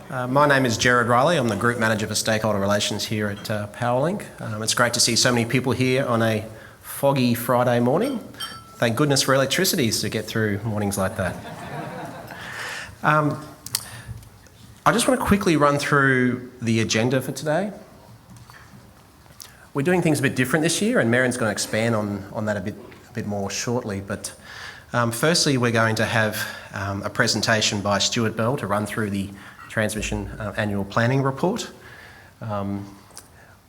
My name is Gerard Riley. I'm the Group Manager for Stakeholder Relations here at Powerlink. It's great to see so many people here on a foggy Friday morning. Thank goodness for electricity to get through mornings like that. I just want to quickly run through the agenda for today. We're doing things a bit different this year, and Merrin's going to expand on that a bit more shortly. But firstly, we're going to have a presentation by Stuart Bell to run through the Transmission Annual Planning Report. We're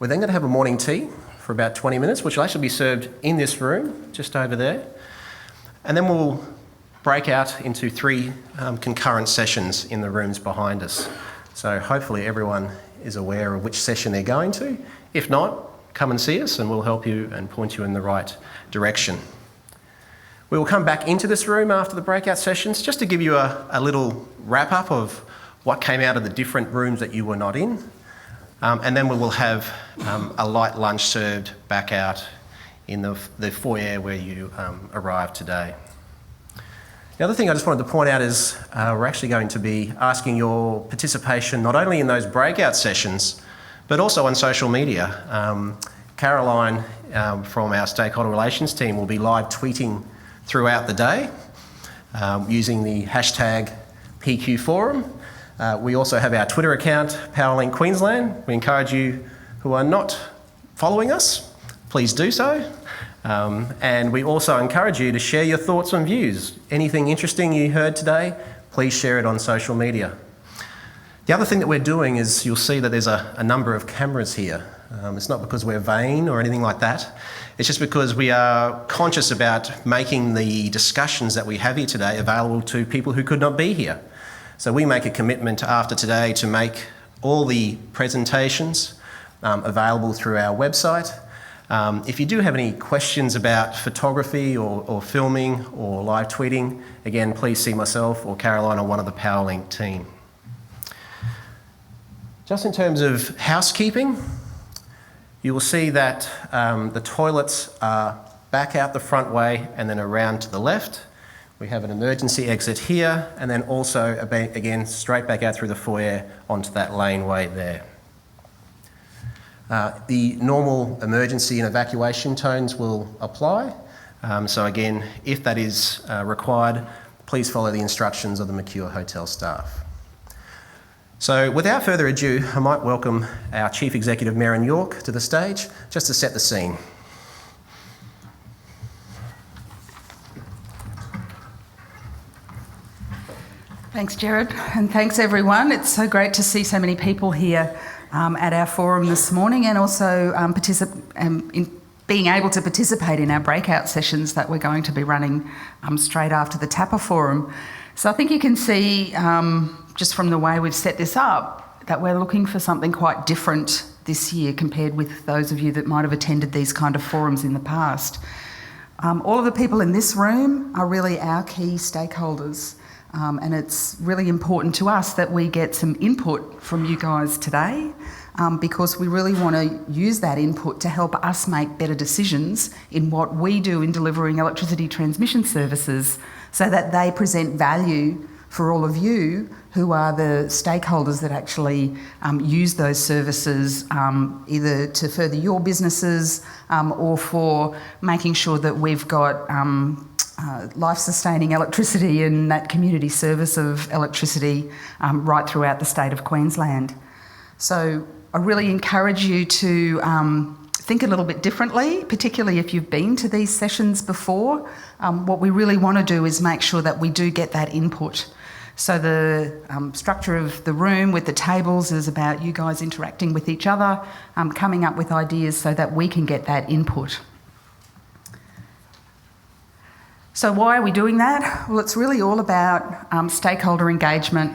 then going to have a morning tea for about 20 minutes, which will actually be served in this room, just over there. And then we'll break out into 3 concurrent sessions in the rooms behind us. So hopefully everyone is aware of which session they're going to. If not, come and see us and we'll help you and point you in the right direction. We will come back into this room after the breakout sessions just to give you a little wrap-up of what came out of the different rooms that you were not in. And then we will have a light lunch served back out in the foyer where you arrived today. The other thing I just wanted to point out is we're actually going to be asking your participation not only in those breakout sessions, but also on social media. Caroline from our Stakeholder Relations team will be live tweeting throughout the day using the hashtag PQForum. We also have our Twitter account, Powerlink Queensland. We encourage you who are not following us, please do so. And we also encourage you to share your thoughts and views. Anything interesting you heard today, please share it on social media. The other thing that we're doing is you'll see that there's a number of cameras here. It's not because we're vain or anything like that. It's just because we are conscious about making the discussions that we have here today available to people who could not be here. So we make a commitment after today to make all the presentations available through our website. If you do have any questions about photography or filming or live tweeting, again, please see myself or Caroline or one of the Powerlink team. Just in terms of housekeeping, you will see that the toilets are back out the front way and then around to the left. We have an emergency exit here and then also, again, straight back out through the foyer onto that laneway there. The normal emergency and evacuation tones will apply. So again, if that is required, please follow the instructions of the Mercure Hotel staff. So without further ado, I might welcome our Chief Executive, Merrin York, to the stage just to set the scene. Thanks, Gerard, and thanks everyone. It's so great to see so many people here at our forum this morning, and also in being able to participate in our breakout sessions that we're going to be running straight after the TAPR forum. So I think you can see, just from the way we've set this up, that we're looking for something quite different this year compared with those of you that might have attended these kind of forums in the past. All of the people in this room are really our key stakeholders. And it's really important to us that we get some input from you guys today, because we really want to use that input to help us make better decisions in what we do in delivering electricity transmission services, so that they present value for all of you who are the stakeholders that actually use those services, either to further your businesses or for making sure that we've got life-sustaining electricity and that community service of electricity right throughout the state of Queensland. So I really encourage you to think a little bit differently, particularly if you've been to these sessions before. What we really want to do is make sure that we do get that input. So the structure of the room with the tables is about you guys interacting with each other, coming up with ideas so that we can get that input. So why are we doing that? Well, it's really all about stakeholder engagement.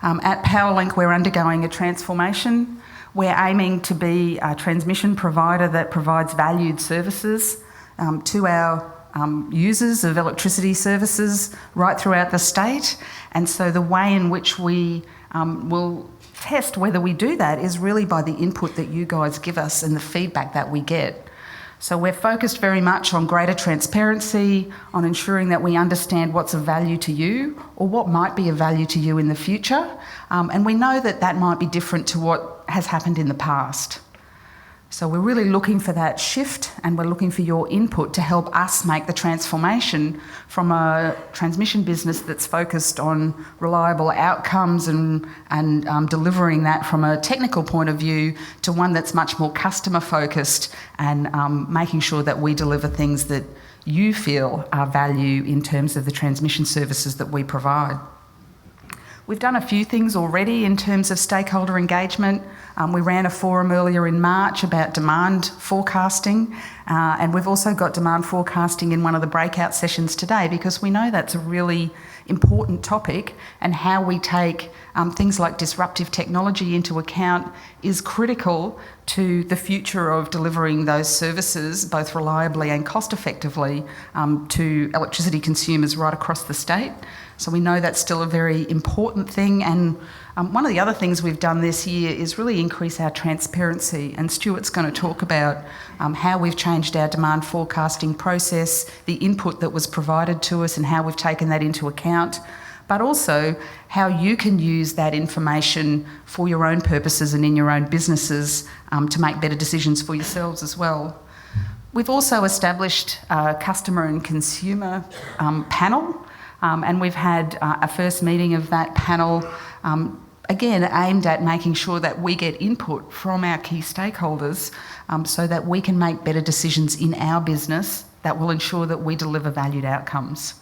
At Powerlink, we're undergoing a transformation. We're aiming to be a transmission provider that provides valued services to our users of electricity services right throughout the state. And so the way in which we will test whether we do that is really by the input that you guys give us and the feedback that we get. So we're focused very much on greater transparency, on ensuring that we understand what's of value to you or what might be of value to you in the future. And we know that that might be different to what has happened in the past. So we're really looking for that shift, and we're looking for your input to help us make the transformation from a transmission business that's focused on reliable outcomes and delivering that from a technical point of view to one that's much more customer focused and making sure that we deliver things that you feel are value in terms of the transmission services that we provide. We've done a few things already in terms of stakeholder engagement. We ran a forum earlier in March about demand forecasting, and we've also got demand forecasting in one of the breakout sessions today because we know that's a really important topic, and how we take things like disruptive technology into account is critical to the future of delivering those services both reliably and cost effectively to electricity consumers right across the state. So we know that's still a very important thing, and one of the other things we've done this year is really increase our transparency, and Stuart's going to talk about how we've changed our demand forecasting process, the input that was provided to us and how we've taken that into account, but also how you can use that information for your own purposes and in your own businesses to make better decisions for yourselves as well. We've also established a customer and consumer panel. And we've had a first meeting of that panel, again, aimed at making sure that we get input from our key stakeholders so that we can make better decisions in our business that will ensure that we deliver valued outcomes.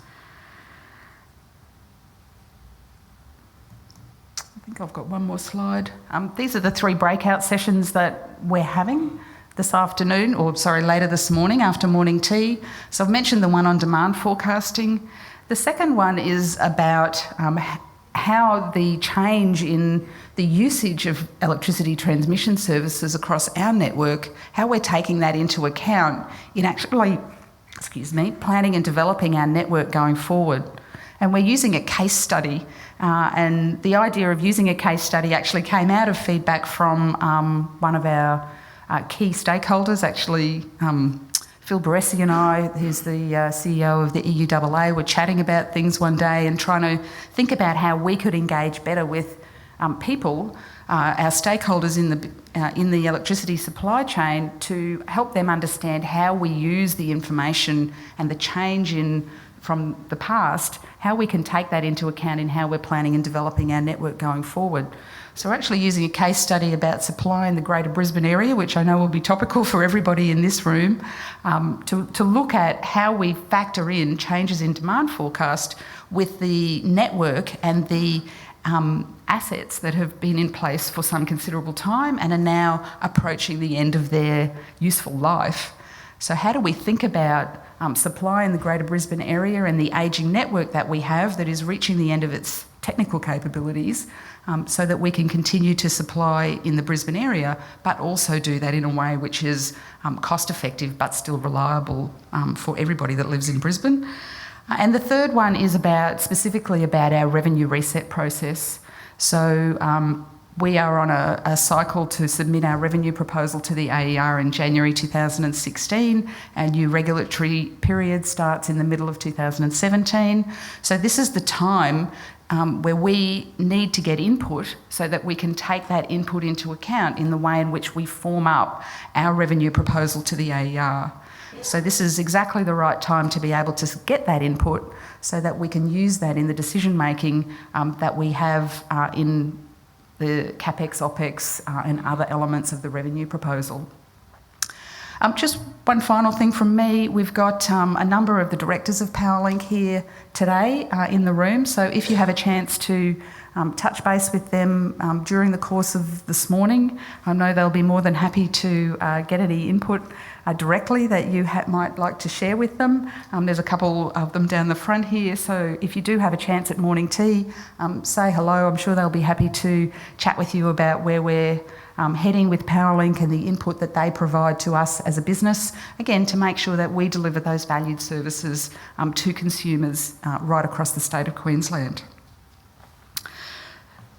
I think I've got one more slide. These are the 3 breakout sessions that we're having this afternoon, later this morning after morning tea. So I've mentioned the one on demand forecasting. The second one is about how the change in the usage of electricity transmission services across our network, how we're taking that into account in actually, planning and developing our network going forward. And we're using a case study, and the idea of using a case study actually came out of feedback from one of our key stakeholders, Phil Baresi and I, who's the CEO of the EUAA, were chatting about things one day and trying to think about how we could engage better with people, our stakeholders in the electricity supply chain, to help them understand how we use the information and the change from the past, how we can take that into account in how we're planning and developing our network going forward. So we're actually using a case study about supply in the Greater Brisbane area, which I know will be topical for everybody in this room, to look at how we factor in changes in demand forecast with the network and the assets that have been in place for some considerable time and are now approaching the end of their useful life. So how do we think about supply in the Greater Brisbane area and the ageing network that we have that is reaching the end of its technical capabilities, so that we can continue to supply in the Brisbane area, but also do that in a way which is cost effective but still reliable for everybody that lives in Brisbane. And the third one is specifically about our revenue reset process. So we are on a cycle to submit our revenue proposal to the AER in January 2016. Our new regulatory period starts in the middle of 2017. So this is the time where we need to get input so that we can take that input into account in the way in which we form up our revenue proposal to the AER. So this is exactly the right time to be able to get that input so that we can use that in the decision making that we have in the CapEx, OpEx and other elements of the revenue proposal. Just one final thing from me. We've got a number of the directors of Powerlink here today in the room. So if you have a chance to touch base with them during the course of this morning, I know they'll be more than happy to get any input directly that you might like to share with them. There's a couple of them down the front here. So if you do have a chance at morning tea, say hello. I'm sure they'll be happy to chat with you about where we're heading with Powerlink and the input that they provide to us as a business, again, to make sure that we deliver those valued services to consumers right across the state of Queensland.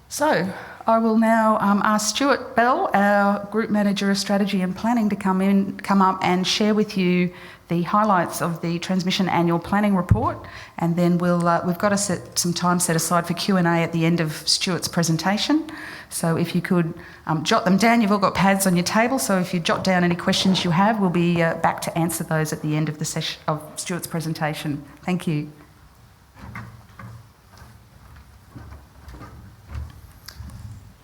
So I will now ask Stuart Bell, our Group Manager of Strategy and Planning, to come up and share with you the highlights of the Transmission Annual Planning Report, and then we've got some time set aside for Q&A at the end of Stuart's presentation. So if you could jot them down, you've all got pads on your table, so if you jot down any questions you have, we'll be back to answer those at the end of the session of Stuart's presentation. Thank you.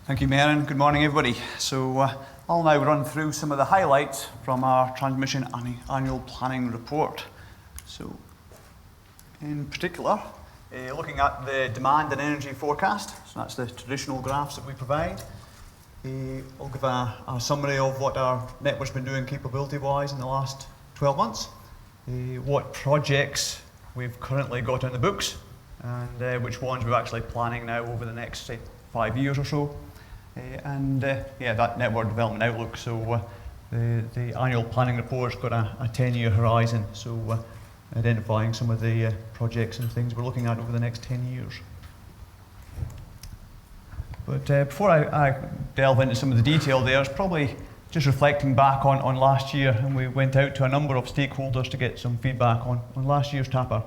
Thank you, Maren. Good morning, everybody. So I'll now run through some of the highlights from our Transmission Annual Planning Report. So, in particular, looking at the demand and energy forecast, so that's the traditional graphs that we provide. I'll give a summary of what our network's been doing capability-wise in the last 12 months, what projects we've currently got on the books, and which ones we're actually planning now over the next, say, 5 years or so. That network development outlook. So the annual planning report's got a 10-year horizon, so identifying some of the projects and things we're looking at over the next 10 years. But before I delve into some of the detail there, it's probably just reflecting back on last year, and we went out to a number of stakeholders to get some feedback on last year's TAPR.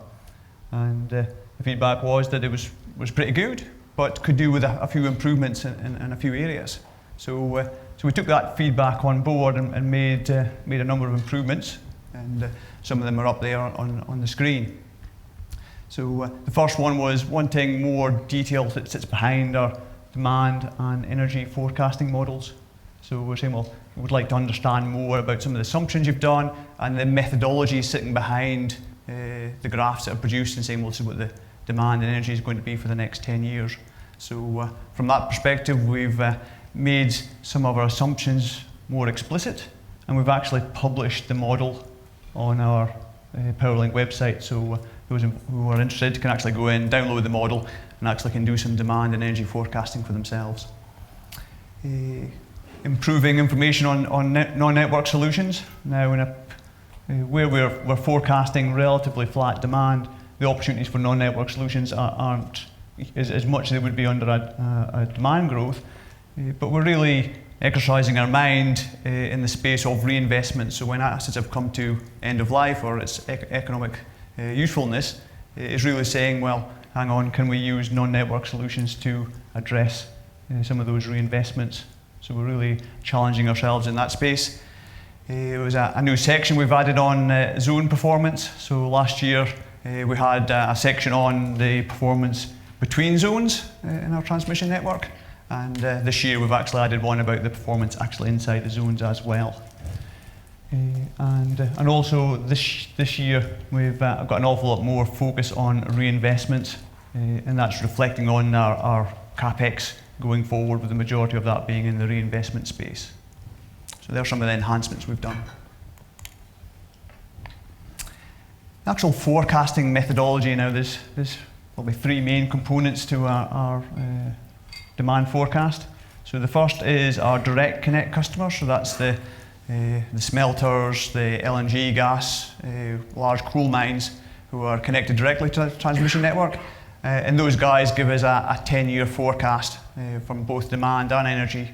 And the feedback was that it was pretty good, but could do with a few improvements in a few areas. So we took that feedback on board and made a number of improvements, and some of them are up there on the screen. So the first one was wanting more detail that sits behind our demand and energy forecasting models. So we're saying, well, we would like to understand more about some of the assumptions you've done and the methodology sitting behind the graphs that are produced, and saying, well, this is what the demand and energy is going to be for the next 10 years. So from that perspective, we've made some of our assumptions more explicit, and we've actually published the model on our Powerlink website. So those who are interested can actually go in, download the model, and actually can do some demand and energy forecasting for themselves. Improving information on non-network solutions. Now, where we're forecasting relatively flat demand, the opportunities for non-network solutions aren't as much as they would be under a demand growth, but we're really exercising our mind in the space of reinvestment. So when assets have come to end of life or its economic usefulness, it's really saying, well, hang on, can we use non-network solutions to address some of those reinvestments? So we're really challenging ourselves in that space. It was a new section we've added on zone performance. So last year we had a section on the performance between zones in our transmission network, and this year we've actually added one about the performance actually inside the zones as well. And also this year we've got an awful lot more focus on reinvestment, and that's reflecting on our CapEx going forward, with the majority of that being in the reinvestment space. So there are some of the enhancements we've done. The actual forecasting methodology, now there's probably three main components to our demand forecast. So the first is our direct connect customers, so that's the smelters, the LNG gas, large coal mines who are connected directly to the transmission network. And those guys give us a 10-year forecast from both demand and energy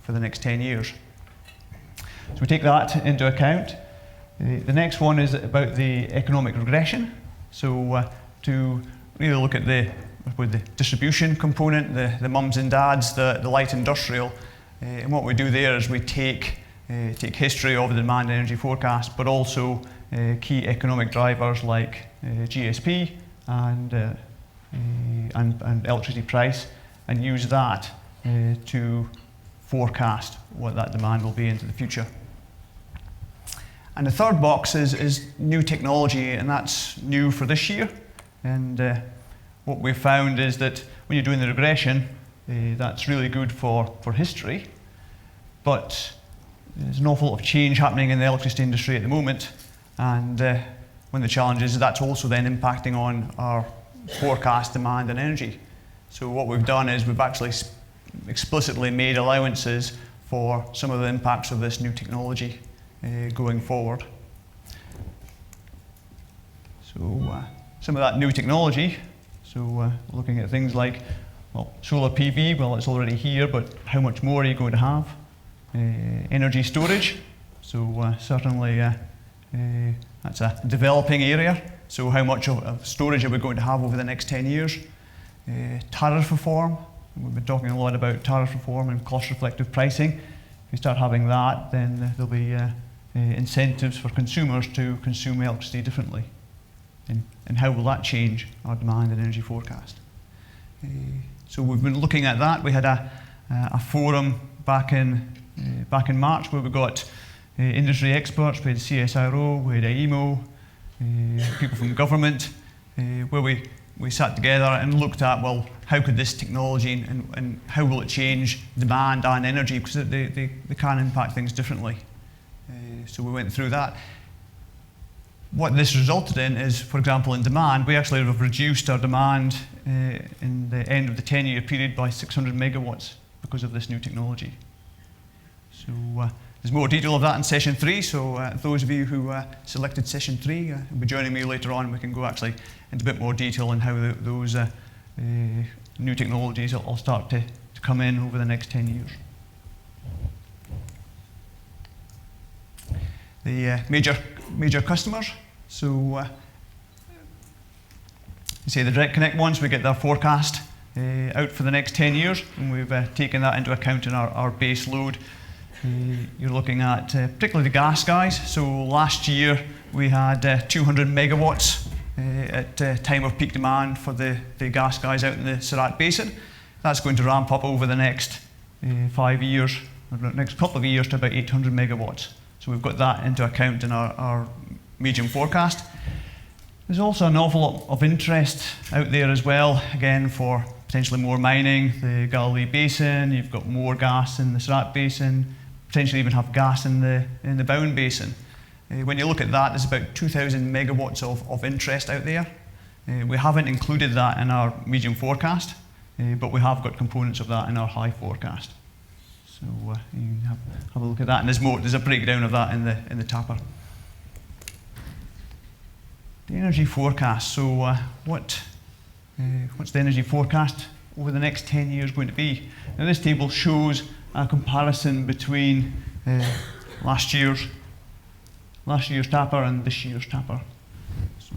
for the next 10 years. So we take that into account. The next one is about the economic regression. So to really look at the distribution component, the mums and dads, the light industrial, and what we do there is we take history of the demand and energy forecast, but also key economic drivers like GSP and electricity price, and use that to forecast what that demand will be into the future. And the third box is new technology, and that's new for this year. And what we've found is that when you're doing the regression, that's really good for history, but there's an awful lot of change happening in the electricity industry at the moment, and one of the challenges is that's also then impacting on our forecast demand and energy. So what we've done is we've actually explicitly made allowances for some of the impacts of this new technology going forward. So some of that new technology, so looking at things like well, solar PV, well, it's already here, but how much more are you going to have? Energy storage, so certainly that's a developing area. So how much of storage are we going to have over the next 10 years? Tariff reform, we've been talking a lot about tariff reform and cost reflective pricing. If you start having that, then there'll be incentives for consumers to consume electricity differently. And how will that change our demand and energy forecast? So we've been looking at that. We had a forum back in March where we got industry experts. We had CSIRO, we had AEMO, people from government, where we sat together and looked at, well, how could this technology and how will it change demand and energy, because they can impact things differently. So we went through that. What this resulted in is, for example, in demand, we actually have reduced our demand in the end of the 10-year period by 600 megawatts because of this new technology. So there's more detail of that in session 3, so those of you who selected session 3 will be joining me later on. We can go actually into a bit more detail on how those new technologies will start to come in over the next 10 years. The major customers, so you see the Direct Connect ones, we get their forecast out for the next 10 years, and we've taken that into account in our base load. You're looking at particularly the gas guys. So last year we had 200 megawatts at time of peak demand for the gas guys out in the Surat Basin. That's going to ramp up over the next 5 years, or the next couple of years, to about 800 megawatts. So we've got that into account in our medium forecast. There's also an awful lot of interest out there as well, again, for potentially more mining. The Galilee Basin, you've got more gas in the Surat Basin, potentially even have gas in the Bowen Basin. When you look at that, there's about 2,000 megawatts of interest out there. We haven't included that in our medium forecast, but we have got components of that in our high forecast. So you can have a look at that, and there's a breakdown of that in the TAPR. The energy forecast. So what's the energy forecast over the next 10 years going to be? Now this table shows a comparison between last year's TAPR and this year's TAPR. So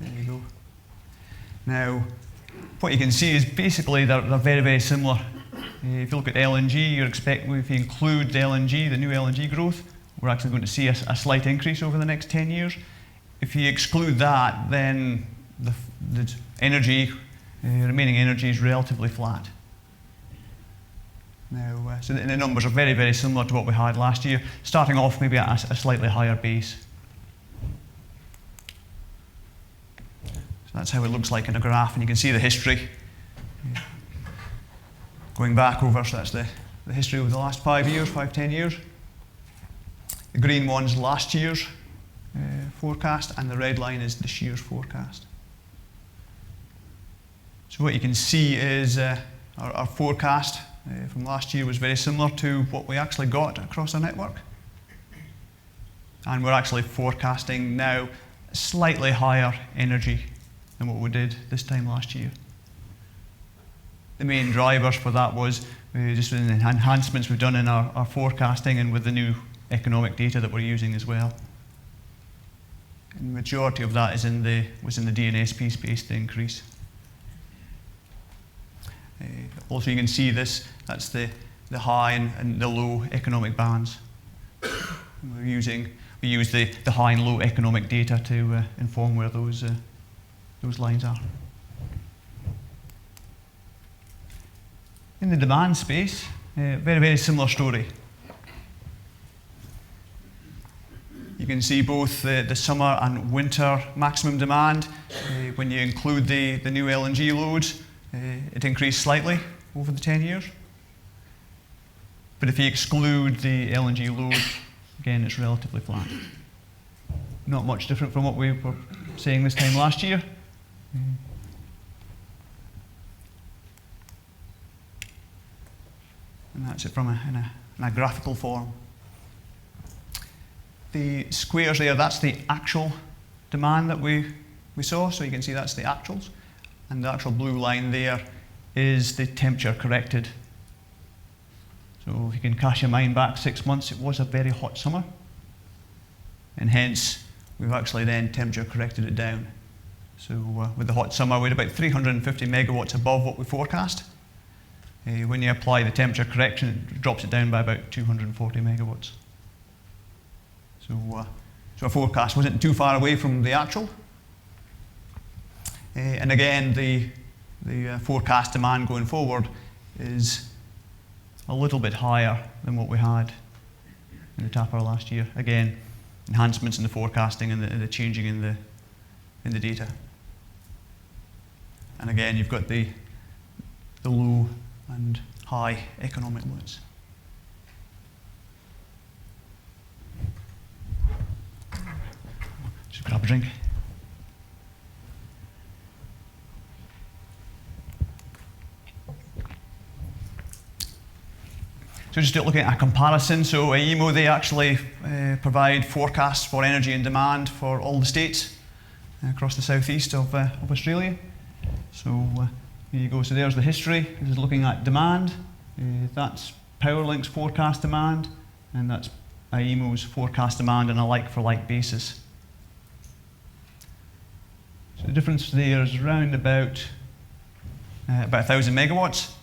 there you go. Now what you can see is basically they're very, very similar. If you look at LNG, you're expecting, if you include the LNG, the new LNG growth, we're actually going to see a slight increase over the next 10 years. If you exclude that, then the energy, remaining energy is relatively flat. Now, so the numbers are very, very similar to what we had last year, starting off maybe at a slightly higher base. So that's how it looks like in a graph, and you can see the history. Going back over, so that's the history over the last 5 years, 10 years. The green one's last year's forecast, and the red line is this year's forecast. So what you can see is our forecast from last year was very similar to what we actually got across our network. And we're actually forecasting now slightly higher energy than what we did this time last year. The main drivers for that was just the enhancements we've done in our forecasting and with the new economic data that we're using as well. And the majority of that was in the DNSP space, the increase. Also, you can see this, that's the high and the low economic bands. We use the high and low economic data to inform where those lines are. In the demand space, very, very similar story. You can see both the summer and winter maximum demand. When you include the new LNG loads, it increased slightly over the 10 years. But if you exclude the LNG load, again, it's relatively flat. Not much different from what we were saying this time last year. And that's it from in a graphical form. The squares there, that's the actual demand that we saw. So you can see that's the actuals. And the actual blue line there is the temperature corrected. So if you can cast your mind back 6 months, it was a very hot summer. And hence, we've actually then temperature corrected it down. So with the hot summer, we had about 350 megawatts above what we forecast. When you apply the temperature correction, it drops it down by about 240 megawatts. So our forecast wasn't too far away from the actual. And again, the forecast demand going forward is a little bit higher than what we had in the TAPR last year. Again, enhancements in the forecasting and the changing in the data. And again, you've got the low and high economic limits. Just grab a drink. So just looking at a comparison, so AEMO, they actually provide forecasts for energy and demand for all the states across the southeast of Australia. So here you go, so there's the history. This is looking at demand. That's Powerlink's forecast demand, and that's AEMO's forecast demand on a like-for-like basis. So the difference there is around about 1,000 megawatts.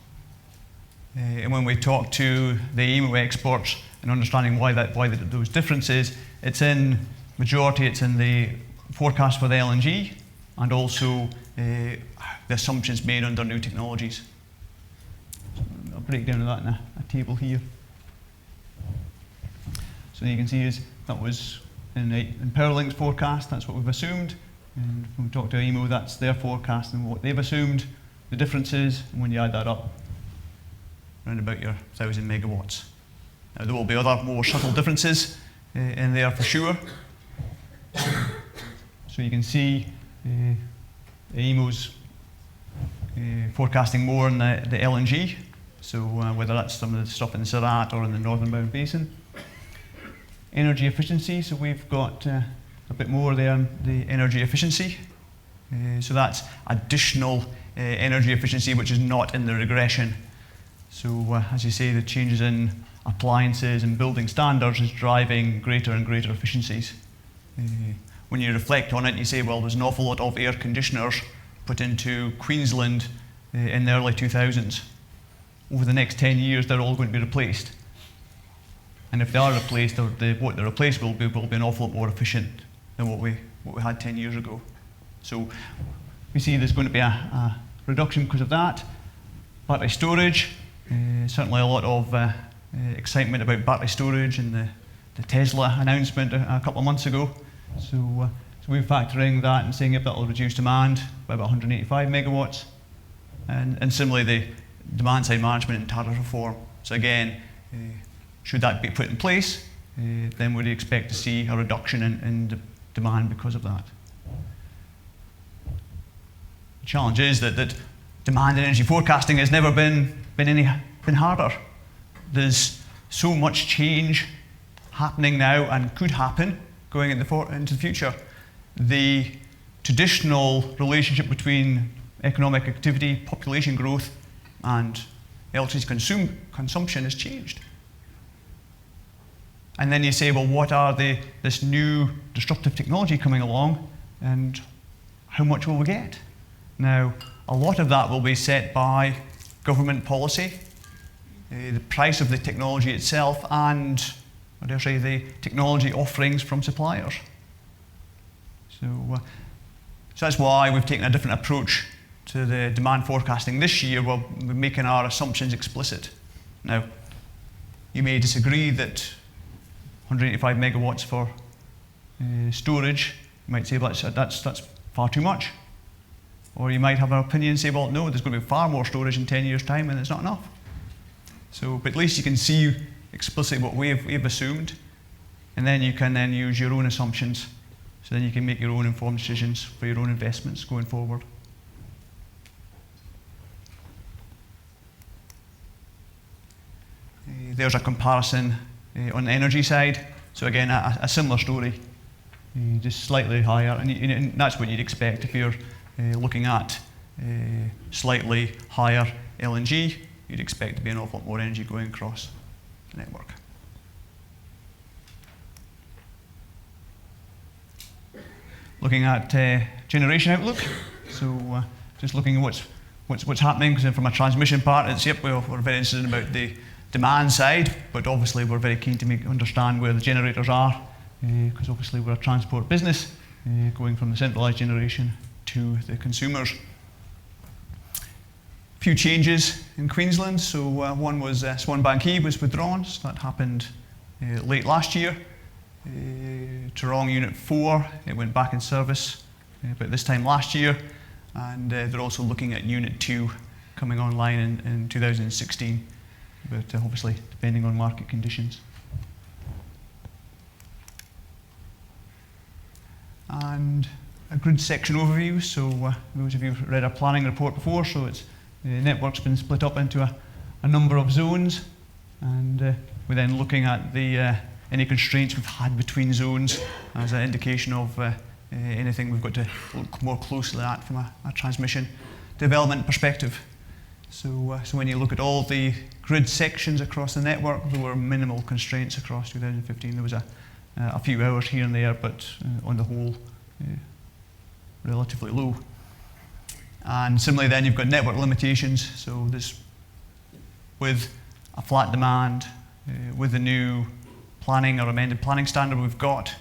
And when we talk to the AEMO experts and understanding why those differences, it's in the forecast for the LNG and also the assumptions made under new technologies. So I'll break down that in a table here. So you can see that was in Powerlink's forecast, that's what we've assumed. And when we talk to AEMO, that's their forecast and what they've assumed, the differences, and when you add that up, around about your 1,000 megawatts. Now there will be other more subtle differences in there for sure. So you can see AEMO's forecasting more in the LNG, so whether that's some of the stuff in Surat or in the Northern Bound Basin. Energy efficiency, so we've got a bit more there on the energy efficiency. So that's additional energy efficiency which is not in the regression. So as you say, the changes in appliances and building standards is driving greater and greater efficiencies. When you reflect on it, you say, well, there's an awful lot of air conditioners put into Queensland in the early 2000s. Over the next 10 years, they're all going to be replaced. And if they are replaced, what they're replaced will be an awful lot more efficient than what we had 10 years ago. So we see there's going to be a reduction because of that. Battery storage. Certainly a lot of excitement about battery storage and the Tesla announcement a couple of months ago. So we're factoring that and saying if that will reduce demand by about 185 megawatts. And similarly, the demand side management and tariff reform. So again, should that be put in place, then we'd expect to see a reduction in demand because of that. The challenge is that demand and energy forecasting has never been harder. There's so much change happening now and could happen going into the future. The traditional relationship between economic activity, population growth, and electricity consumption has changed. And then you say, well, what are this new disruptive technology coming along, and how much will we get? Now, a lot of that will be set by government policy, the price of the technology itself, and, I dare say, the technology offerings from suppliers. So that's why we've taken a different approach to the demand forecasting this year. We're making our assumptions explicit. Now, you may disagree that 185 megawatts for storage, you might say, well, that's far too much. Or you might have an opinion and say, well, no, there's going to be far more storage in 10 years' time and it's not enough. So, but at least you can see explicitly what we've assumed, and then you can then use your own assumptions, so then you can make your own informed decisions for your own investments going forward. There's a comparison on the energy side. So again, a similar story, just slightly higher, and that's what you'd expect if you're looking at slightly higher LNG, you'd expect to be an awful lot more energy going across the network. Looking at generation outlook, so just looking at what's happening, because from a transmission part, it's we're very interested about the demand side, but obviously we're very keen to understand where the generators are, because obviously we're a transport business, going from the centralised generation to the consumers. A few changes in Queensland, so one was Swanbank Quay was withdrawn, so that happened late last year. Toorong Unit 4, it went back in service about this time last year, and they're also looking at Unit 2 coming online in 2016, but obviously depending on market conditions. And a grid section overview, so those of you who've read our planning report before, so the network's been split up into a number of zones, and we're then looking at any constraints we've had between zones as an indication of anything we've got to look more closely at from a transmission development perspective. So when you look at all the grid sections across the network, there were minimal constraints across 2015. There was a few hours here and there, but on the whole, relatively low. And similarly then you've got network limitations, so this, with a flat demand, with the new planning or amended planning standard we've got,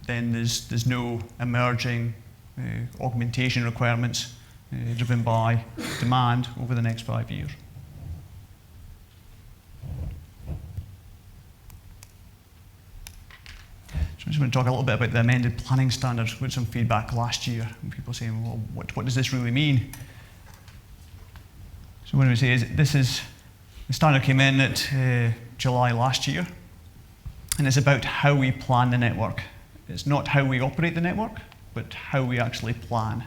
then there's no emerging augmentation requirements driven by demand over the next 5 years. So I'm just going to talk a little bit about the amended planning standards. We had some feedback last year, and people saying, well, what does this really mean? So what I would say is, the standard came in at July last year, and it's about how we plan the network. It's not how we operate the network, but how we actually plan.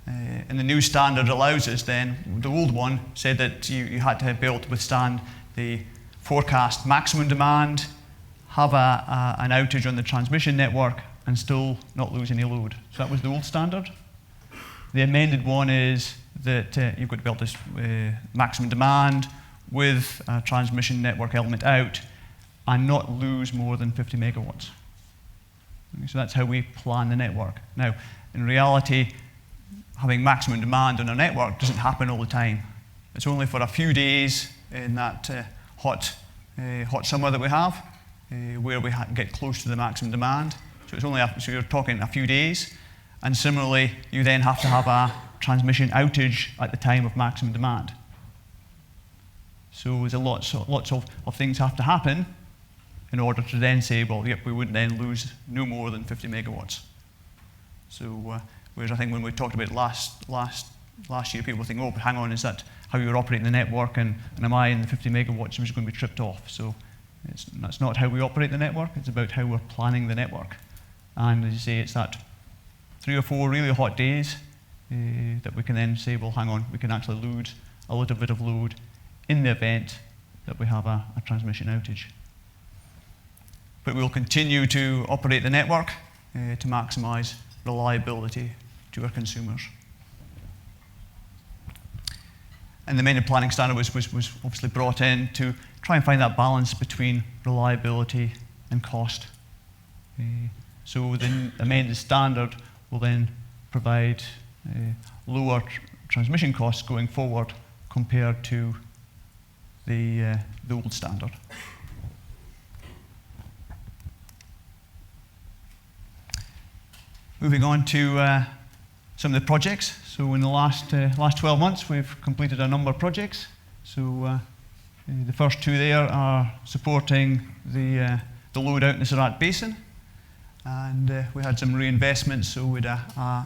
And the new standard allows us then, the old one said that you had to be able to withstand the forecast maximum demand, have an outage on the transmission network, and still not lose any load. So that was the old standard. The amended one is that you've got to be able to maximum demand with a transmission network element out and not lose more than 50 megawatts. Okay, so that's how we plan the network. Now, in reality, having maximum demand on a network doesn't happen all the time. It's only for a few days in that hot summer that we have, where we get close to the maximum demand. So it's only so you're talking a few days, and similarly, you then have to have a transmission outage at the time of maximum demand. So there's lots of things have to happen in order to then say, well, yep, we wouldn't then lose no more than 50 megawatts. So whereas I think when we talked about last year, people think, oh, but hang on, is that how you're operating the network, and am I in the 50 megawatts which is going to be tripped off? So that's not how we operate the network. It's about how we're planning the network. And as you say, it's that 3 or 4 really hot days that we can then say, well, hang on, we can actually lose a little bit of load in the event that we have a transmission outage. But we'll continue to operate the network to maximise reliability to our consumers. And the amended planning standard was obviously brought in to try and find that balance between reliability and cost. So the amended standard will then provide lower transmission costs going forward compared to the old standard. Moving on to some of the projects. So in the last 12 months, we've completed a number of projects. So the first 2 there are supporting the load out in the Surat Basin. And we had some reinvestments. So we had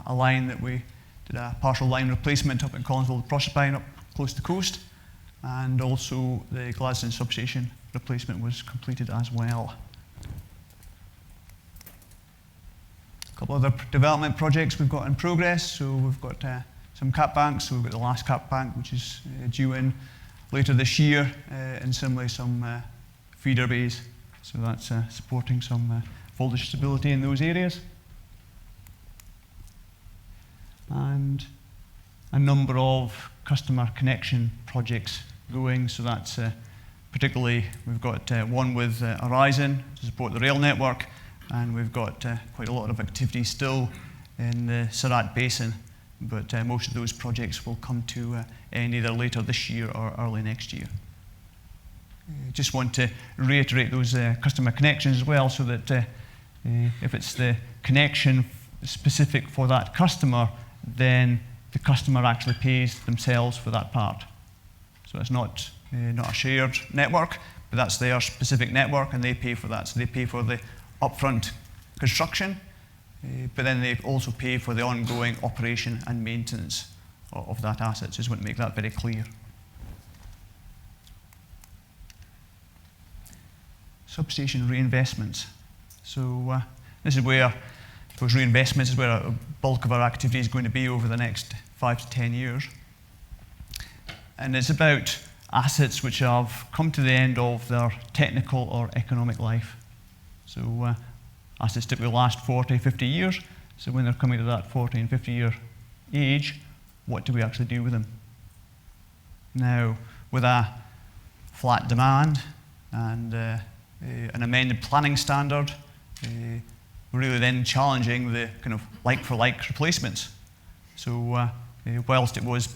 a line that we did a partial line replacement up in Collinsville, Proserpine, up close to the coast. And also the Gladstone substation replacement was completed as well. A couple other development projects we've got in progress. So we've got some cap banks. So we've got the last cap bank, which is due in later this year, and similarly some feeder bays. So that's supporting some voltage stability in those areas. and a number of customer connection projects going. So that's particularly, we've got one with Horizon to support the rail network, and we've got quite a lot of activity still in the Surat Basin, but most of those projects will come to end either later this year or early next year. Just want to reiterate those customer connections as well, so that if it's the connection specific for that customer, then the customer actually pays themselves for that part. So it's not a shared network, but that's their specific network, and they pay for that. So they pay for the upfront construction, but then they also pay for the ongoing operation and maintenance of that asset. So just want to make that very clear. Substation reinvestments. So this is where, those reinvestments is where a bulk of our activity is going to be over the next 5 to 10 years. And it's about assets which have come to the end of their technical or economic life. So assets typically last 40, 50 years. So when they're coming to that 40 and 50 year age, what do we actually do with them? Now, with a flat demand and an amended planning standard, we're really then challenging the kind of like-for-like replacements. So whilst it was,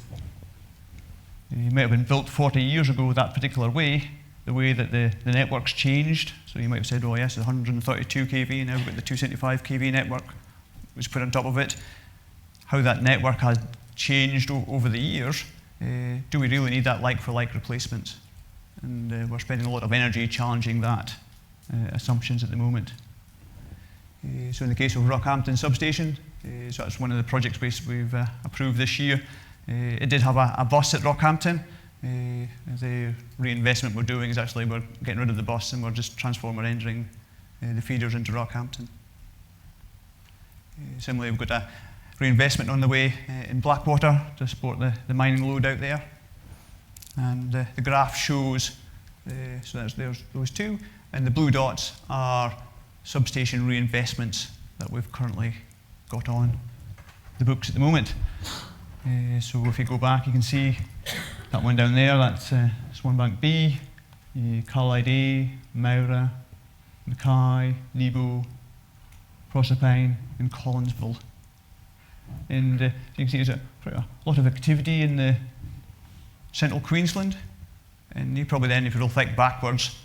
it might have been built 40 years ago that particular way, the way that the network's changed, so you might have said, oh yes, it's 132 kV, now we've got the 275 kV network was put on top of it. How that network has changed over the years, do we really need that like-for-like replacement? And we're spending a lot of energy challenging that assumptions at the moment. So in the case of Rockhampton substation, so that's one of the projects we've approved this year. It did have a bus at Rockhampton. The reinvestment we're doing is actually we're getting rid of the bus and we're just transformer entering the feeders into Rockhampton. Similarly, we've got a reinvestment on the way in Blackwater to support the mining load out there. And the graph shows, so there's those two, and the blue dots are substation reinvestments that we've currently got on the books at the moment. So if you go back, you can see that one down there, that's Swanbank B, Carlisle A, Mowra, Mackay, Nebo, Proserpine, and Collinsville. And you can see there's a lot of activity in the central Queensland, and you probably then, if you reflect backwards,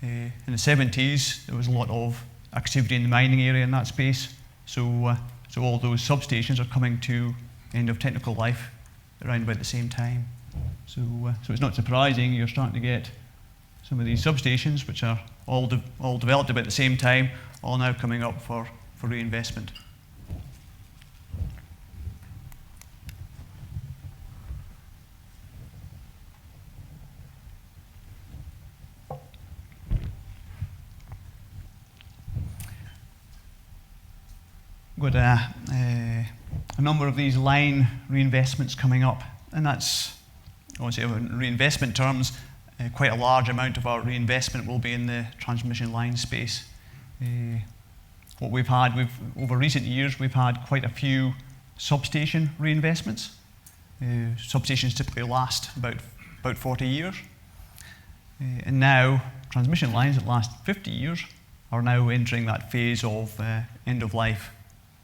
in the 70s, there was a lot of activity in the mining area in that space. So all those substations are coming to end of technical life around about the same time. So it's not surprising you're starting to get some of these substations, which are all developed about the same time, all now coming up for reinvestment. We've got a number of these line reinvestments coming up, and that's, I want to say in reinvestment terms, quite a large amount of our reinvestment will be in the transmission line space. What we've had, over recent years, we've had quite a few substation reinvestments. Substations typically last about 40 years. And now, transmission lines that last 50 years are now entering that phase of end of life.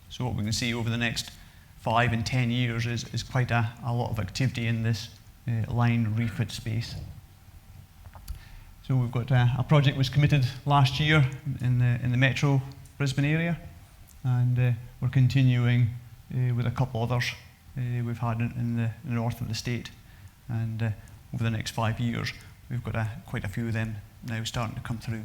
So what we can see over the next 5 and 10 years is quite a lot of activity in this line refit space. So we've got a project was committed last year in the Metro Brisbane area, and we're continuing with a couple others we've had in the north of the state. And over the next 5 years, we've got quite a few of them now starting to come through.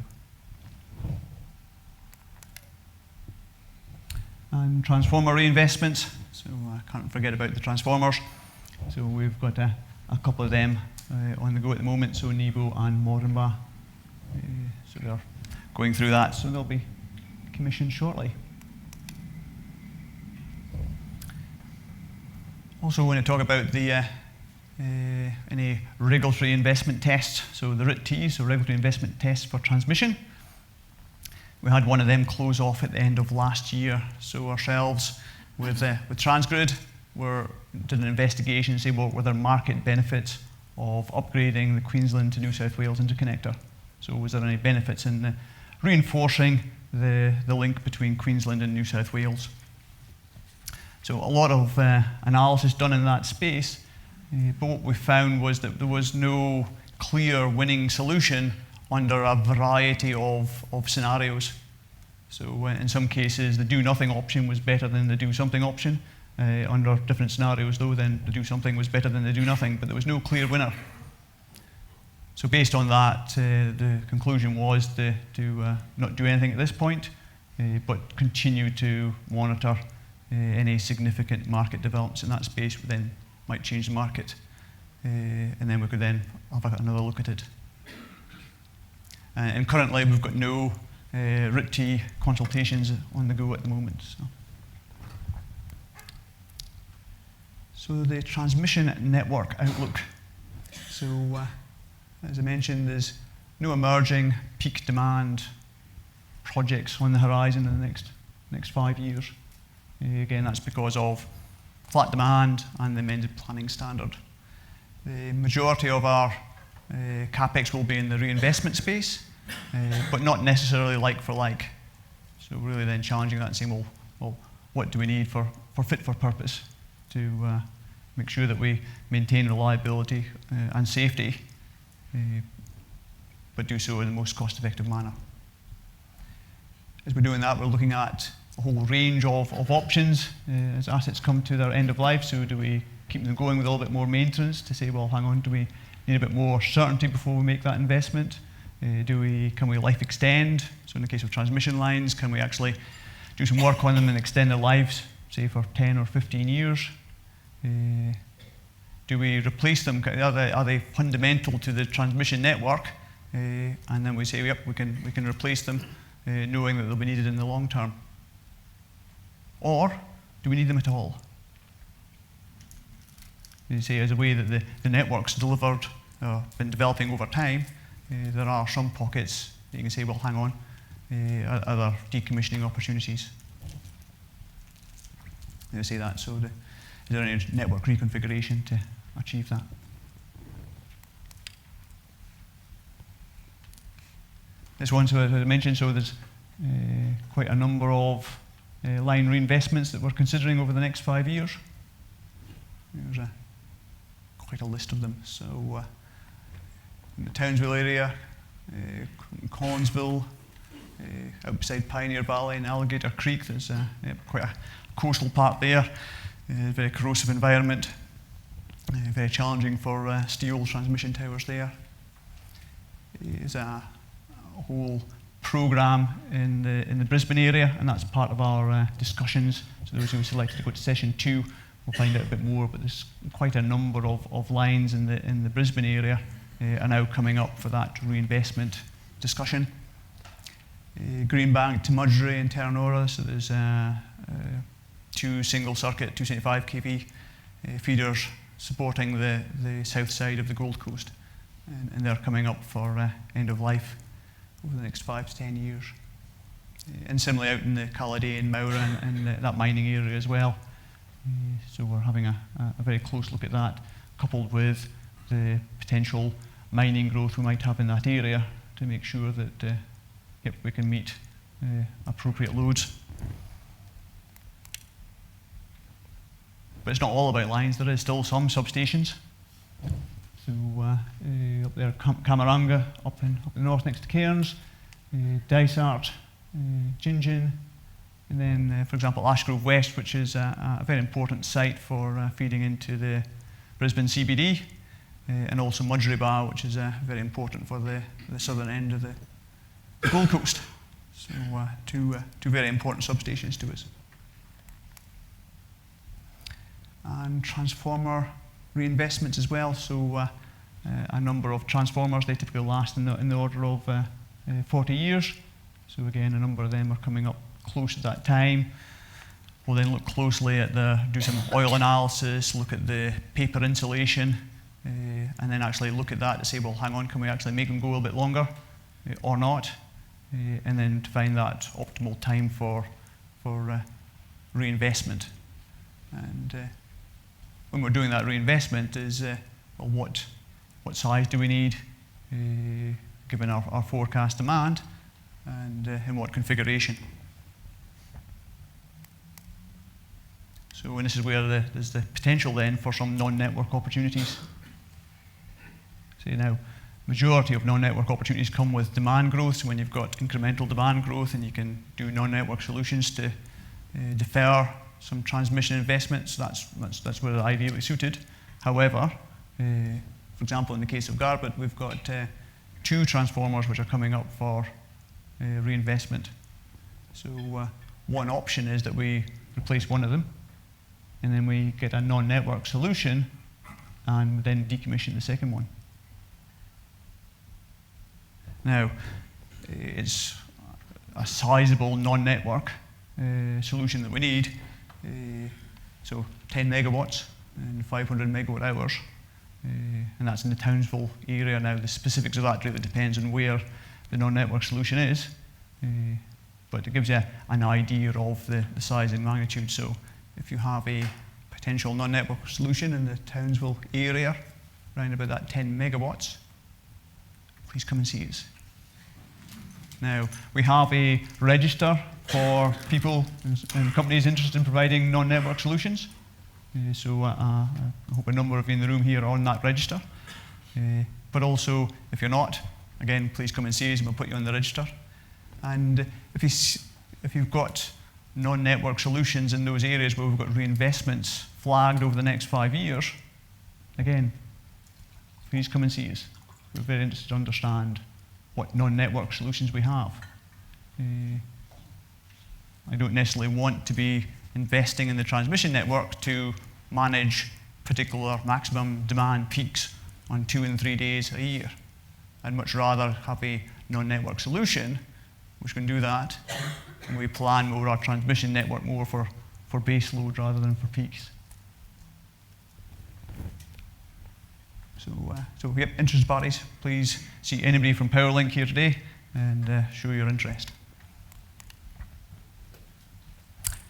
And transformer reinvestments, so I can't forget about the transformers. So we've got a couple of them on the go at the moment, so Nebo and Moranbah. So they're going through that, so they'll be commissioned shortly. Also want to talk about the any regulatory investment tests, so the RIT-T, so regulatory investment tests for transmission. We had one of them close off at the end of last year. So ourselves with Transgrid did an investigation and say, well, were there market benefits of upgrading the Queensland to New South Wales interconnector? So was there any benefits in reinforcing the link between Queensland and New South Wales? So a lot of analysis done in that space, but what we found was that there was no clear winning solution under a variety of scenarios. So in some cases, the do nothing option was better than the do something option. Under different scenarios, though, then the do something was better than the do nothing, but there was no clear winner. So based on that, the conclusion was to not do anything at this point, but continue to monitor any significant market developments in that space, which then might change the market, and then we could then have another look at it. And currently, we've got no RIT consultations on the go at the moment. So the transmission network outlook. So as I mentioned, there's no emerging peak demand projects on the horizon in the next 5 years. Again, that's because of flat demand and the amended planning standard. The majority of our capex will be in the reinvestment space, but not necessarily like for like. So really then challenging that and saying, well, what do we need for fit for purpose to make sure that we maintain reliability and safety, but do so in the most cost-effective manner. As we're doing that, we're looking at a whole range of options as assets come to their end of life. So do we keep them going with a little bit more maintenance to say, well, hang on, do we need a bit more certainty before we make that investment? Can we life extend? So in the case of transmission lines, can we actually do some work on them and extend their lives, say for 10 or 15 years? Do we replace them? Are they fundamental to the transmission network? And then we say, yep, we can replace them, knowing that they'll be needed in the long term. Or do we need them at all? You say, as a way that the network's delivered, been developing over time, there are some pockets that you can say, well, hang on, are there decommissioning opportunities? You say that. So is there any network reconfiguration to achieve that? This one, so as I mentioned, so there's quite a number of line reinvestments that we're considering over the next 5 years. There's quite a list of them. So in the Townsville area, Collinsville, outside Pioneer Valley and Alligator Creek, there's quite a coastal part there, very corrosive environment, very challenging for steel transmission towers there. There's a whole programme in the Brisbane area, and that's part of our discussions. So those who selected to go to session 2 will find out a bit more, but there's quite a number of lines in the Brisbane area are now coming up for that reinvestment discussion. Greenbank to Mudgee in Terranora, so there's 2 single circuit 275 kV feeders supporting the south side of the Gold Coast, and they're coming up for end of life over the next 5 to 10 years. And similarly out in the Calladay and Mowra and that mining area as well. So we're having a very close look at that, coupled with the potential mining growth we might have in that area to make sure that we can meet appropriate loads. But it's not all about lines, there is still some substations. So up there, Camaranga, up in the north next to Cairns, Dysart, Gingin, and then, for example, Ashgrove West, which is a very important site for feeding into the Brisbane CBD, and also Mudgee Bar, which is very important for the southern end of the Gold Coast. So two very important substations to us. And transformer reinvestments as well. So a number of transformers, they typically last in the order of 40 years. So again, a number of them are coming up close to that time. We'll then look closely at do some oil analysis, look at the paper insulation, and then actually look at that to say, well, hang on, can we actually make them go a little bit longer or not? And then to find that optimal time for reinvestment. And when we're doing that reinvestment is, well, what size do we need, given our forecast demand, and in what configuration. So, and this is where there's the potential then for some non-network opportunities. So now, majority of non-network opportunities come with demand growth. So when you've got incremental demand growth and you can do non-network solutions to defer some transmission investments, that's where they're ideally suited. However, for example, in the case of Garbett, we've got 2 transformers which are coming up for reinvestment. So one option is that we replace one of them, and then we get a non-network solution and then decommission the second one. Now, it's a sizable non-network solution that we need. So 10 megawatts and 500 megawatt hours. And that's in the Townsville area. Now, the specifics of that really depends on where the non-network solution is. But it gives you an idea of the size and magnitude. So if you have a potential non-network solution in the Townsville area, around about that 10 megawatts, please come and see us. Now, we have a register for people and companies interested in providing non-network solutions. So I hope a number of you in the room here are on that register. But also, if you're not, again, please come and see us and we'll put you on the register. And if you've got non-network solutions in those areas where we've got reinvestments flagged over the next 5 years, again, please come and see us. We're very interested to understand what non-network solutions we have. I don't necessarily want to be investing in the transmission network to manage particular maximum demand peaks on 2 and 3 days a year. I'd much rather have a non-network solution which can do that, and we plan more our transmission network more for base load rather than for peaks. So yep, interested parties, please see anybody from Powerlink here today and show your interest.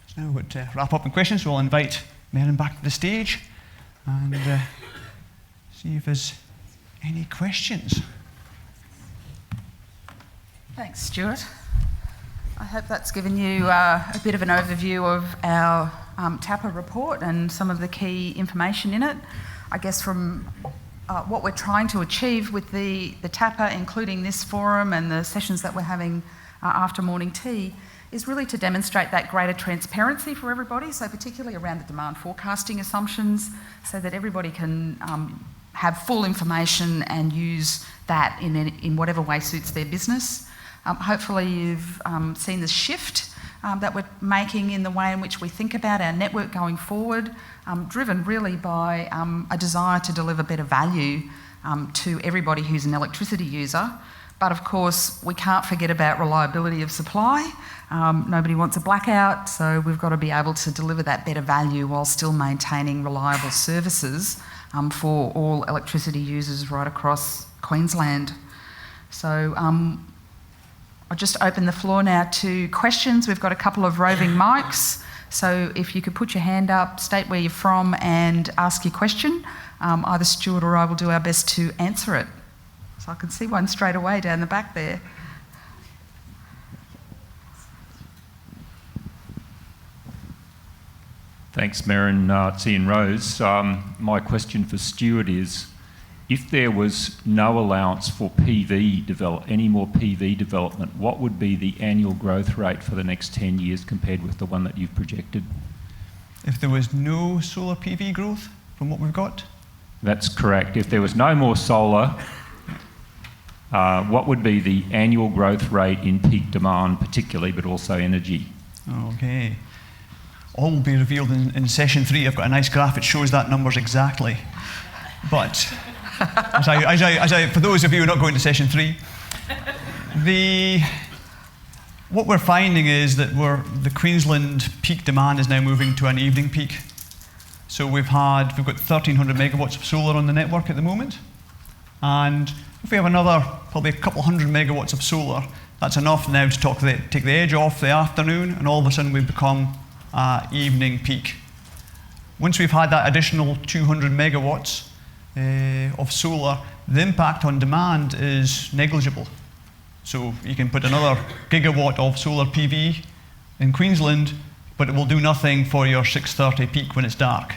So now we're going to wrap up in questions, so I'll invite Meryn back to the stage and see if there's any questions. Thanks, Stuart. I hope that's given you a bit of an overview of our TAPR report and some of the key information in it. I guess from what we're trying to achieve with the TAPR, including this forum and the sessions that we're having after morning tea, is really to demonstrate that greater transparency for everybody, so particularly around the demand forecasting assumptions, so that everybody can have full information and use that in whatever way suits their business. Hopefully you've seen the shift that we're making in the way in which we think about our network going forward, driven really by a desire to deliver better value to everybody who's an electricity user. But of course, we can't forget about reliability of supply. Nobody wants a blackout, so we've got to be able to deliver that better value while still maintaining reliable services for all electricity users right across Queensland. So I'll just open the floor now to questions. We've got a couple of roving mics, so if you could put your hand up, state where you're from and ask your question, either Stuart or I will do our best to answer it. So I can see one straight away down the back there. Thanks, Meryn. It's Ian Rose. My question for Stuart is, if there was no allowance for any more PV development, what would be the annual growth rate for the next 10 years compared with the one that you've projected? If there was no solar PV growth from what we've got? That's correct. If there was no more solar, what would be the annual growth rate in peak demand particularly, but also energy? Okay. All will be revealed in session 3. I've got a nice graph that shows that numbers exactly. But for those of you who are not going to session 3, what we're finding is that the Queensland peak demand is now moving to an evening peak. So we've got 1,300 megawatts of solar on the network at the moment, and if we have another probably a couple hundred megawatts of solar, that's enough now to take the edge off the afternoon, and all of a sudden we become evening peak. once we've had that additional 200 megawatts of solar, the impact on demand is negligible. So you can put another gigawatt of solar PV in Queensland, but it will do nothing for your 6:30 peak when it's dark.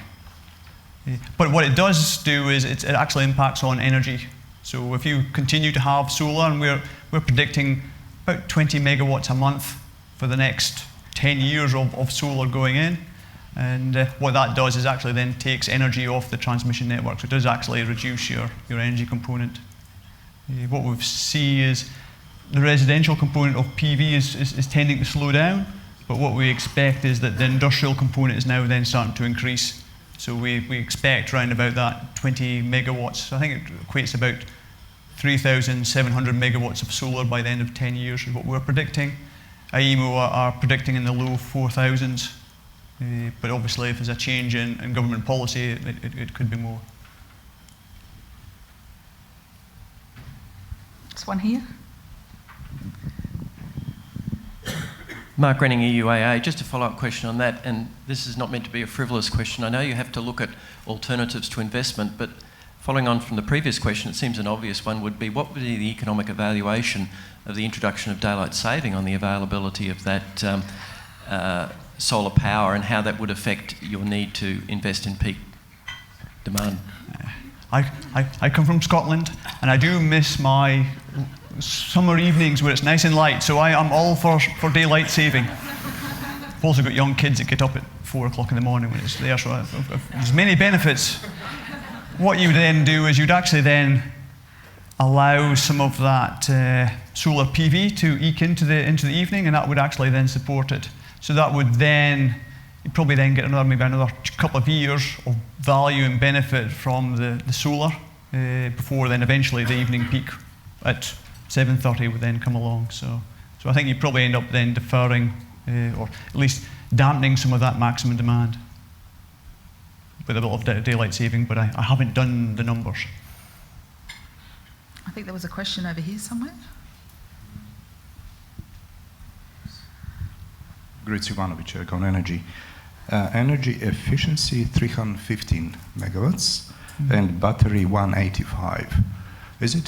But what it does do is it actually impacts on energy. So if you continue to have solar, and we're predicting about 20 megawatts a month for the next 10 years of solar going in, and what that does is actually then takes energy off the transmission network. So it does actually reduce your energy component. What we see is the residential component of PV is tending to slow down, but what we expect is that the industrial component is now then starting to increase. So we expect around about that 20 megawatts. So I think it equates to about 3,700 megawatts of solar by the end of 10 years is what we're predicting. IEMO are predicting in the low 4,000s, but obviously if there's a change in government policy, it could be more. There's one here. Mark Renning, EUAA. Just a follow-up question on that, and this is not meant to be a frivolous question. I know you have to look at alternatives to investment, but following on from the previous question, it seems an obvious one would be, what would be the economic evaluation of the introduction of daylight saving on the availability of that solar power, and how that would affect your need to invest in peak demand? I come from Scotland, and I do miss my summer evenings where it's nice and light, so I'm all for daylight saving. I've also got young kids that get up at 4 o'clock in the morning when it's there, so there's many benefits. What you would then do is you'd actually then allow some of that solar PV to eke into the evening, and that would actually then support it. So that would then, you'd probably then get maybe another couple of years of value and benefit from the solar before then eventually the evening peak at 7:30 would then come along. So I think you probably end up then deferring or at least dampening some of that maximum demand with a bit of daylight saving, but I haven't done the numbers. I think there was a question over here somewhere. Grit Ivanovic, Ergon Energy. Energy efficiency 315 megawatts and battery 185. Is it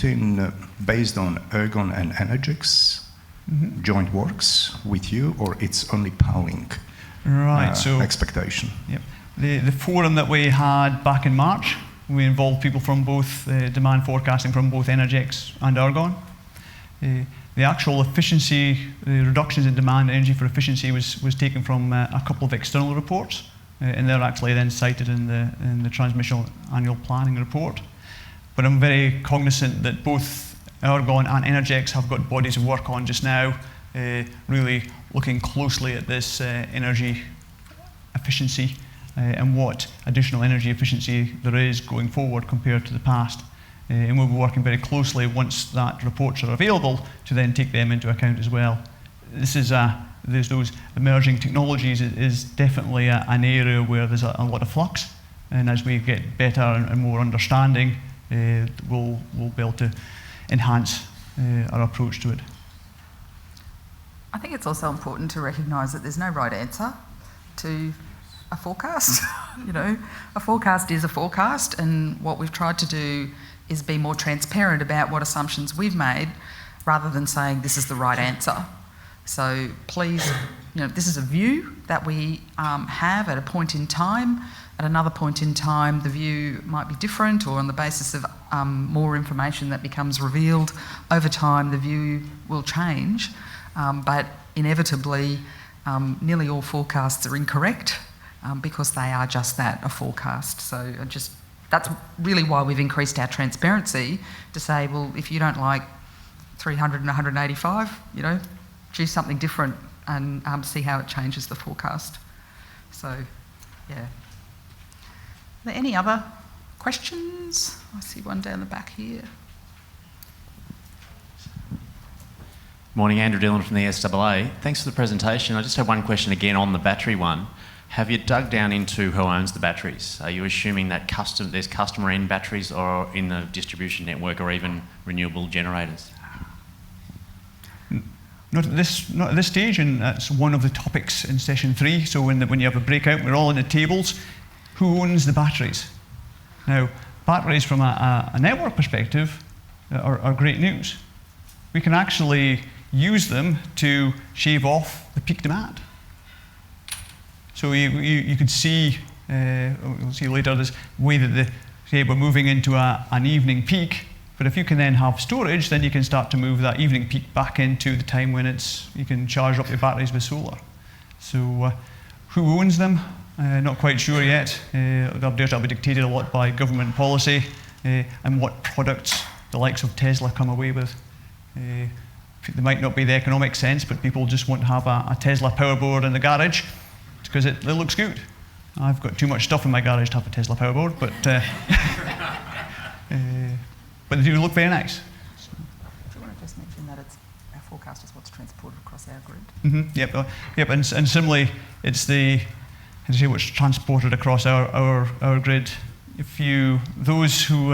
based on Ergon and Energix joint works with you, or it's only Powerlink expectation? Yep. The forum that we had back in March, we involved people from both demand forecasting from both Energix and Ergon. The actual efficiency, the reductions in demand energy for efficiency was taken from a couple of external reports, and they're actually then cited in the transmission annual planning report. But I'm very cognizant that both Ergon and Energix have got bodies of work on just now, really looking closely at this energy efficiency and what additional energy efficiency there is going forward compared to the past. And we'll be working very closely once that reports are available to then take them into account as well. There's those emerging technologies is definitely an area where there's a lot of flux, and as we get better and more understanding, we'll be able to enhance our approach to it. I think it's also important to recognise that there's no right answer to a forecast. You know, a forecast is a forecast, and what we've tried to do is be more transparent about what assumptions we've made, rather than saying this is the right answer. So please, you know, this is a view that we have at a point in time. At another point in time, the view might be different, or on the basis of more information that becomes revealed over time, the view will change. But inevitably, nearly all forecasts are incorrect because they are just that, a forecast. So that's really why we've increased our transparency to say, well, if you don't like 300 and 185, you know, choose something different and see how it changes the forecast. So, yeah. Are there any other questions? I see one down the back here. Morning, Andrew Dillon from the SAA. Thanks for the presentation. I just have one question again on the battery one. Have you dug down into who owns the batteries? Are you assuming that there's customer end batteries, or in the distribution network, or even renewable generators? Not at this stage, and that's one of the topics in session 3. So when you have a breakout, we're all in the tables. who owns the batteries? Now, batteries from a network perspective are great news. We can actually use them to shave off the peak demand. So you could see, we'll see later, this way that say we're moving into an evening peak, but if you can then have storage, then you can start to move that evening peak back into the time when you can charge up your batteries with solar. So who owns them? Not quite sure yet. That'll be dictated a lot by government policy and what products the likes of Tesla come away with. There might not be the economic sense, but people just want to have a Tesla powerboard in the garage because it looks good. I've got too much stuff in my garage to have a Tesla powerboard, but but they do look very nice. Do you want to just mention that our forecast is what's transported across our grid? Mm-hmm. Yep. And similarly, it's what's transported across our grid. Those who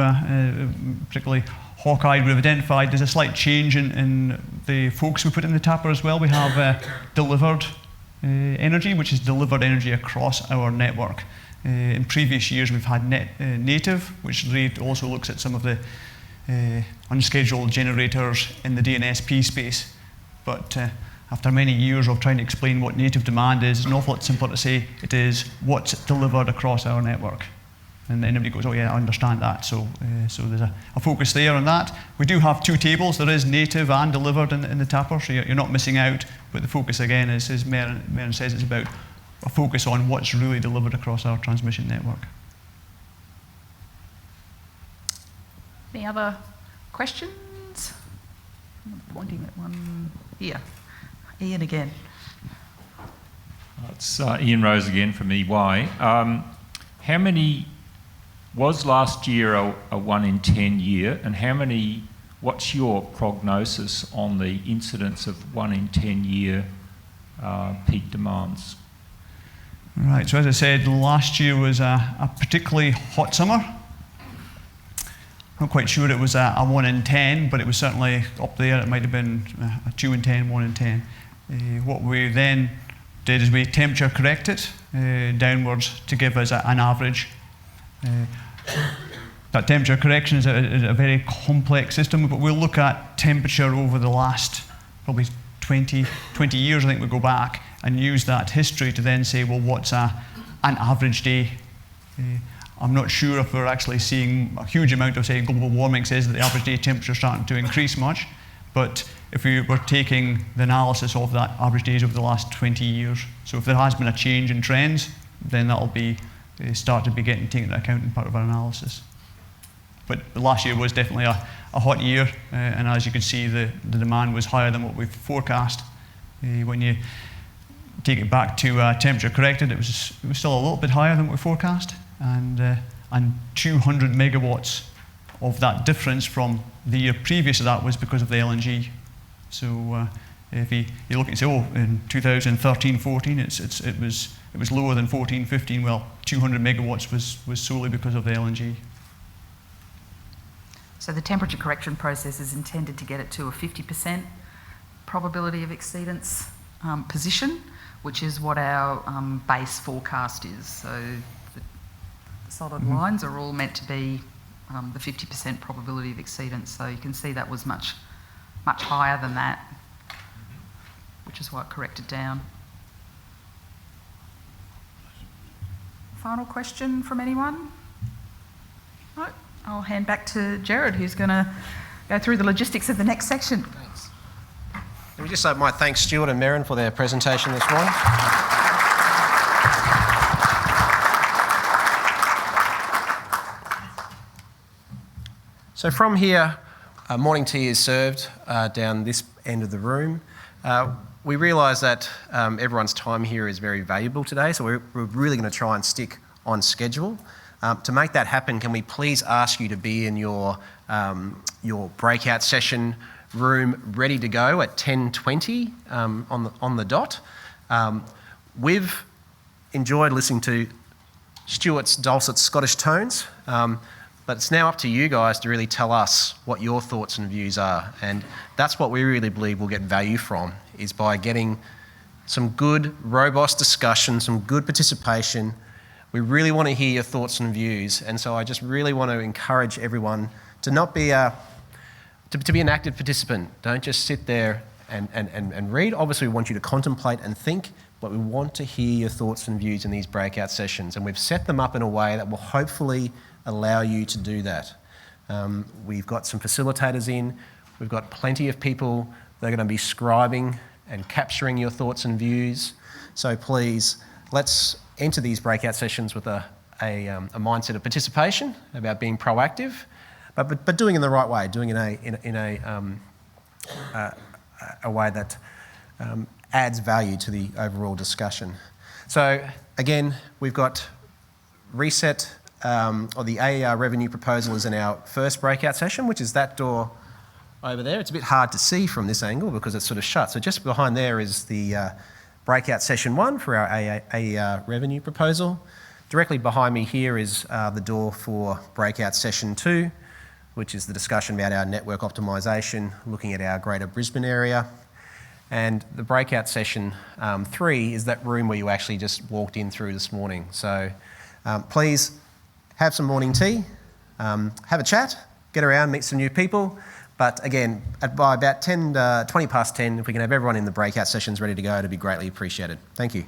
particularly Hawkeye would have identified, there's a slight change in the focus we put in the TAPR as well. We have delivered energy, which is delivered energy across our network. In previous years, we've had native, which also looks at some of the unscheduled generators in the DNSP space. But after many years of trying to explain what native demand is, it's an awful lot simpler to say it is what's delivered across our network. And everybody goes, oh yeah, I understand that. So there's a focus there on that. We do have two tables. There is native and delivered in the TAPR, so you're not missing out. But the focus again is, as Maren says, it's about a focus on what's really delivered across our transmission network. Any other questions? I'm pointing at one here. Ian again. It's Ian Rose again from EY. How many was last year a 1 in 10 year, and what's your prognosis on the incidence of 1 in 10 year peak demands? Right, so as I said, last year was a particularly hot summer. Not quite sure it was a 1 in 10, but it was certainly up there. It might have been a 2 in 10, 1 in 10. What we then did is we temperature corrected downwards to give us an average. That temperature correction is a very complex system, but we'll look at temperature over the last probably 20 years, I think we go back, and use that history to then say, well, what's an average day? I'm not sure if we're actually seeing a huge amount of, say, global warming says that the average day temperature is starting to increase much, but if we were taking the analysis of that average days over the last 20 years, so if there has been a change in trends, then that'll be start to be getting taken into account in part of our analysis. But last year was definitely a hot year, and as you can see, the demand was higher than what we've forecast. When you take it back to temperature corrected, it was still a little bit higher than what we forecast, and 200 megawatts of that difference from the year previous to that was because of the LNG. So if you look and say, oh, in 2013-14, it was lower than 14-15. Well, 200 megawatts was solely because of the LNG. So the temperature correction process is intended to get it to a 50% probability of exceedance position, which is what our base forecast is. So the solid lines are all meant to be the 50% probability of exceedance. So you can see that was much higher than that, which is why it corrected down. Final question from anyone? No? I'll hand back to Jared, who's going to go through the logistics of the next section. Thanks. Let me just say my thanks, Stuart and Maren, for their presentation this morning. So from here, morning tea is served down this end of the room. We realise that everyone's time here is very valuable today, so we're really going to try and stick on schedule. To make that happen, can we please ask you to be in your breakout session room ready to go at 10:20 on the dot. We've enjoyed listening to Stuart's dulcet Scottish tones, but it's now up to you guys to really tell us what your thoughts and views are, and that's what we really believe we'll get value from, is by getting some good, robust discussion, some good participation, We really want to hear your thoughts and views, and so I just really want to encourage everyone to not be to be an active participant. Don't just sit there and read. Obviously, we want you to contemplate and think, but we want to hear your thoughts and views in these breakout sessions, and we've set them up in a way that will hopefully allow you to do that. We've got some facilitators in. We've got plenty of people that are going to be scribing and capturing your thoughts and views. So please, let's enter these breakout sessions with a mindset of participation, about being proactive, but doing it in the right way, doing it in a way that adds value to the overall discussion. So again, we've got reset, or the AER revenue proposal is in our first breakout session, which is that door over there. It's a bit hard to see from this angle because it's sort of shut. So just behind there is the breakout session 1 for our AER revenue proposal. Directly behind me here is the door for breakout session 2, which is the discussion about our network optimisation, looking at our Greater Brisbane area. And the breakout session 3 is that room where you actually just walked in through this morning. So please have some morning tea, have a chat, get around, meet some new people. But again, by about 20 past 10, if we can have everyone in the breakout sessions ready to go, it'd be greatly appreciated. Thank you.